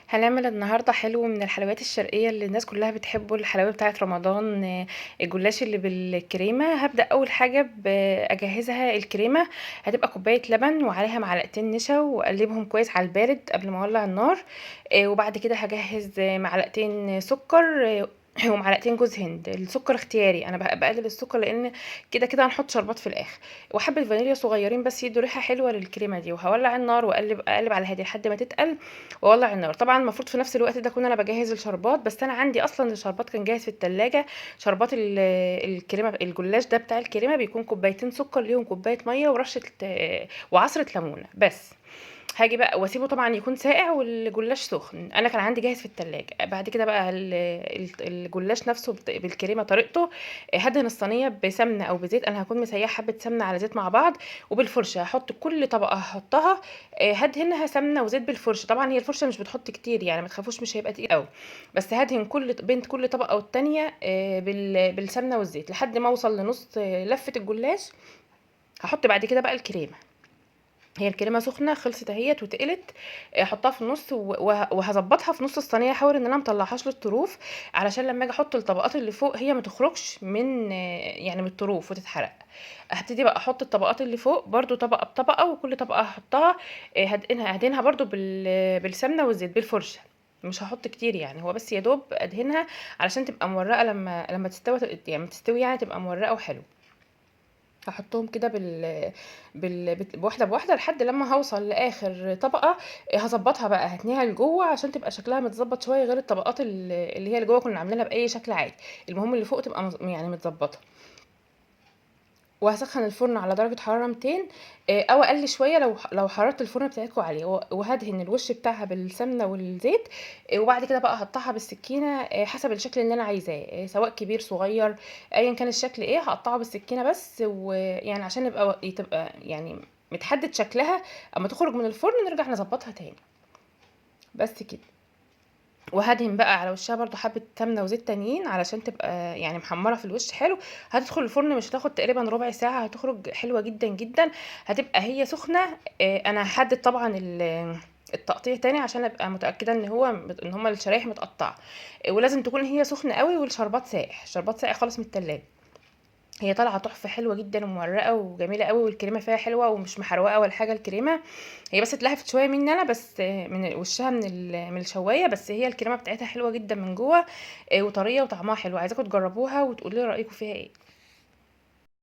هنعمل النهارده حلو من الحلويات الشرقية اللي الناس كلها بتحبه، الحلاوة بتاعة رمضان. الجلاش اللي بالكريمة. هبدأ أول حاجة بأجهزها الكريمة. هتبقى كوباية لبن وعليها معلقتين نشا وأقلبهم كويس على البارد قبل ما أولع النار. وبعد كده هجهز معلقتين سكر، ومعلقتين جوز هند. السكر اختياري، انا بقلل السكر لان كده كده هنحط شربات في الاخر. وحبه فانيليا صغيرين بس يدوا ريحه حلوه للكريمه دي. وهولع النار واقلب اقلب على هادي لحد ما تتقل واولع النار. طبعا المفروض في نفس الوقت ده اكون انا بجهز الشربات، بس انا عندي اصلا الشربات كان جاهز في التلاجة. شربات الكريمه الجلاش ده بتاع الكريمه بيكون كوبايتين سكر ليهم كوبايه ميه ورشه وعصره ليمونه بس. هاجي بقى واسيبه طبعا يكون ساقع والجلاش سخن. انا كان عندي جاهز في التلاجة. بعد كده بقى الجلاش نفسه بالكريمه طريقته. هدهن الصينيه بسمنه او بزيت. انا هكون مسيحه حبه سمنه على زيت مع بعض. وبالفرشه هحط كل طبقه هحطها. هدهنها سمنه وزيت بالفرشه. طبعا هي الفرشه مش بتحط كتير يعني ما تخافوش مش هيبقى تقيل قوي. بس هدهن بين كل طبقه والتانيه بالسمنه والزيت لحد ما اوصل لنص لفه الجلاش. هحط بعد كده بقى الكريمه. هي الكريمه سخنه خلصت اهيت وتقلت. احطها في النص وهظبطها في نص الصينيه. احاول ان انا مطلعهاش للطروف علشان لما اجي احط الطبقات اللي فوق هي ما تخرجش من يعني من الطروف وتتحرق. هبتدي بقى احط الطبقات اللي فوق برضو طبقه بطبقه، وكل طبقه هحطها هدهنها برضو بالسمنه والزيت بالفرشه. مش هحط كتير يعني، هو بس يا دوب ادهنها علشان تبقى مورقه لما تستوي يعني تستوي يعني تبقى مورقه وحلو. هاحطهم كده بواحدة بواحدة لحد لما هوصل لآخر طبقة. هظبطها بقى هتنيها لجوه عشان تبقى شكلها متظبط شوية غير الطبقات اللي هي اللي جوه كنا عاملينها بأي شكل عادي. المهم اللي فوق تبقى يعني متظبطة. وهسخن الفرن على درجة حرارة 200، او اقل شوية لو حرارة الفرن بتاعتكم عالية. وهدهن الوش بتاعها بالسمنة والزيت. وبعد كده بقى هقطعها بالسكينة حسب الشكل اللي انا عايزاه، سواء كبير صغير ايا كان الشكل ايه. هقطعه بالسكينة بس، ويعني عشان تبقى يعني متحدد شكلها. اما تخرج من الفرن نرجع نظبطها تاني. بس كده. وهدهن بقى على وشها برضو حبة سمنة وزيت تانيين علشان تبقى يعني محمرة في الوش حلو. هتدخل الفرن مش هتاخد تقريبا ربع ساعة، هتخرج حلوة جدا جدا. هتبقى هي سخنة. انا هحدد طبعا التقطيع تاني عشان ابقى متأكدة ان هما الشرايح متقطعة. ولازم تكون هي سخنة قوي والشربات ساقع، شربات ساقع خالص من التلاجة. هي طالعة تحفة حلوة جدا ومورقة وجميلة قوي، والكريمة فيها حلوة ومش محروقة ولا حاجة الكريمة. هي بس اتلهفت شوية مني انا بس، من وشها من الشواية. بس هي الكريمة بتاعتها حلوة جدا من جوه. وطرية وطعمها حلو. عايزاكم تجربوها وتقولوا لي رأيكم فيها ايه.